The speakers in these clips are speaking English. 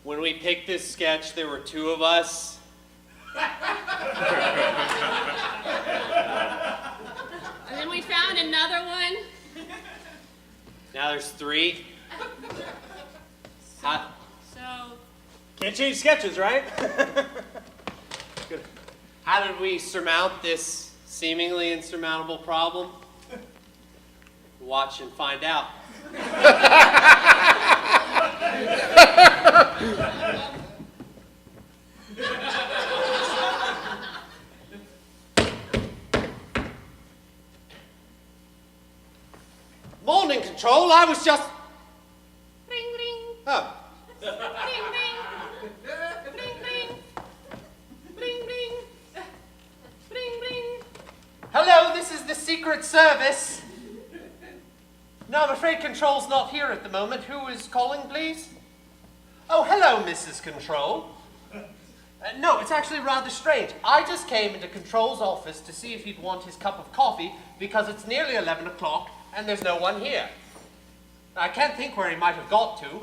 When we picked this sketch, there were two of us. And then we found another one. Now there's three. So, Can't change sketches, right? Good. How did we surmount this seemingly insurmountable problem? Watch and find out. Morning, Control. I was just... ring, ring. Oh. Ring, ring. Ring, ring. Ring, ring. Ring, ring. Hello, this is the Secret Service. No, I'm afraid Control's not here at the moment. Who is calling, please? Oh, hello, Mrs. Control. No, it's actually rather strange. I just came into Control's office to see if he'd want his cup of coffee because it's nearly 11 o'clock and there's no one here. I can't think where he might have got to.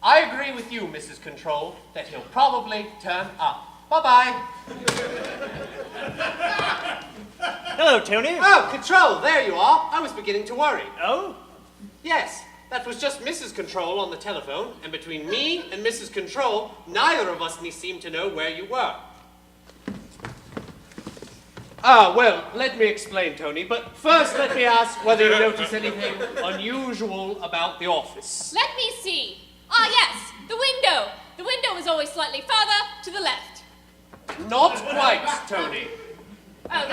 I agree with you, Mrs. Control, that he'll probably turn up. Bye-bye. Hello, Tony. Oh, Control, there you are. I was beginning to worry. Oh? Yes, that was just Mrs. Control on the telephone, and between me and Mrs. Control, neither of us seemed to know where you were. Ah, well, let me explain, Tony, but first let me ask whether you notice anything unusual about the office. Let me see. Ah, yes, the window. The window is always slightly further to the left. Not quite, Tony. Oh,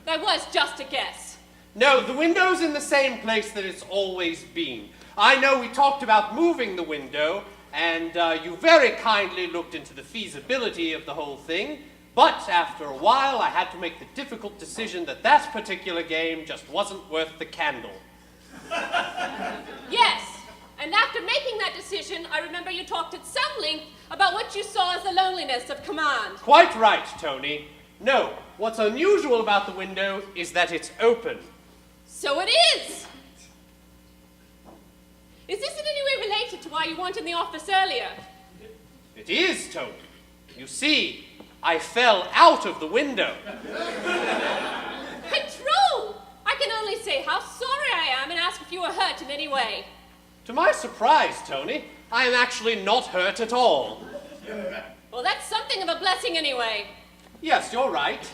that was just a guess. No, the window's in the same place that it's always been. I know we talked about moving the window, and you very kindly looked into the feasibility of the whole thing, but after a while I had to make the difficult decision that that particular game just wasn't worth the candle. Yes, and after making that decision, I remember you talked at some length about what you saw as the loneliness of command. Quite right, Tony. No, what's unusual about the window is that it's open. So it is! Is this in any way related to why you weren't in the office earlier? It is, Tony. You see, I fell out of the window. Control! I can only say how sorry I am and ask if you were hurt in any way. To my surprise, Tony, I am actually not hurt at all. Well, that's something of a blessing anyway. Yes, you're right.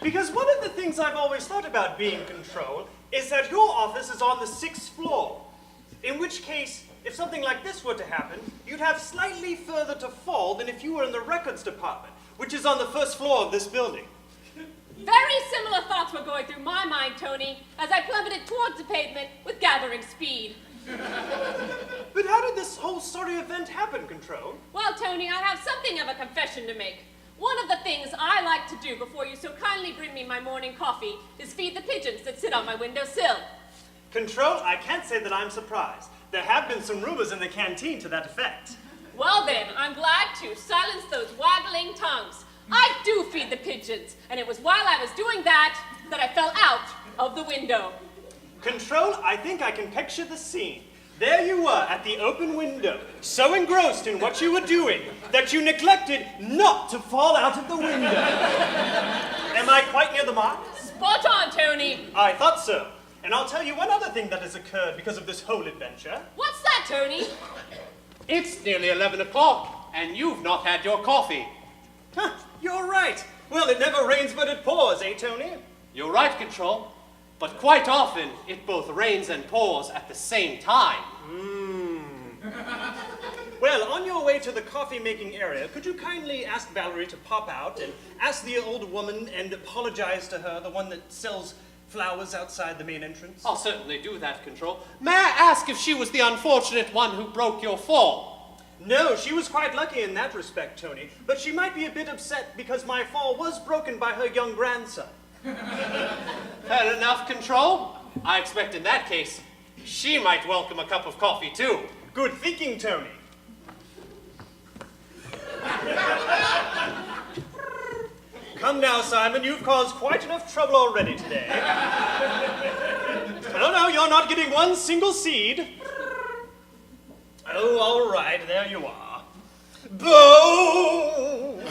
Because one of the things I've always thought about being Control is that your office is on the 6th floor. In which case, if something like this were to happen, you'd have slightly further to fall than if you were in the records department, which is on the 1st floor of this building. Very similar thoughts were going through my mind, Tony, as I plummeted towards the pavement with gathering speed. But how did this whole sorry event happen, Control? Well, Tony, I have something of a confession to make. One of the things I like to do before you so kindly bring me my morning coffee is feed the pigeons that sit on my windowsill. Control, I can't say that I'm surprised. There have been some rumors in the canteen to that effect. Well then, I'm glad to silence those waggling tongues. I do feed the pigeons, and it was while I was doing that I fell out of the window. Control, I think I can picture the scene. There you were at the open window, so engrossed in what you were doing that you neglected not to fall out of the window. Am I quite near the mark? Spot on, Tony. I thought so. And I'll tell you one other thing that has occurred because of this whole adventure. What's that, Tony? It's nearly 11 o'clock, and you've not had your coffee. Huh, you're right. Well, it never rains but it pours, eh, Tony? You're right, Control. But quite often, it both rains and pours at the same time. Well, on your way to the coffee-making area, could you kindly ask Valerie to pop out and ask the old woman and apologize to her, the one that sells flowers outside the main entrance? I'll certainly do that, Control. May I ask if she was the unfortunate one who broke your fall? No, she was quite lucky in that respect, Tony, but she might be a bit upset because my fall was broken by her young grandson. Fair enough, Control. I expect in that case, she might welcome a cup of coffee, too. Good thinking, Tony. Come now, Simon, you've caused quite enough trouble already today. No, you're not getting one single seed. Oh, all right, there you are. Boo!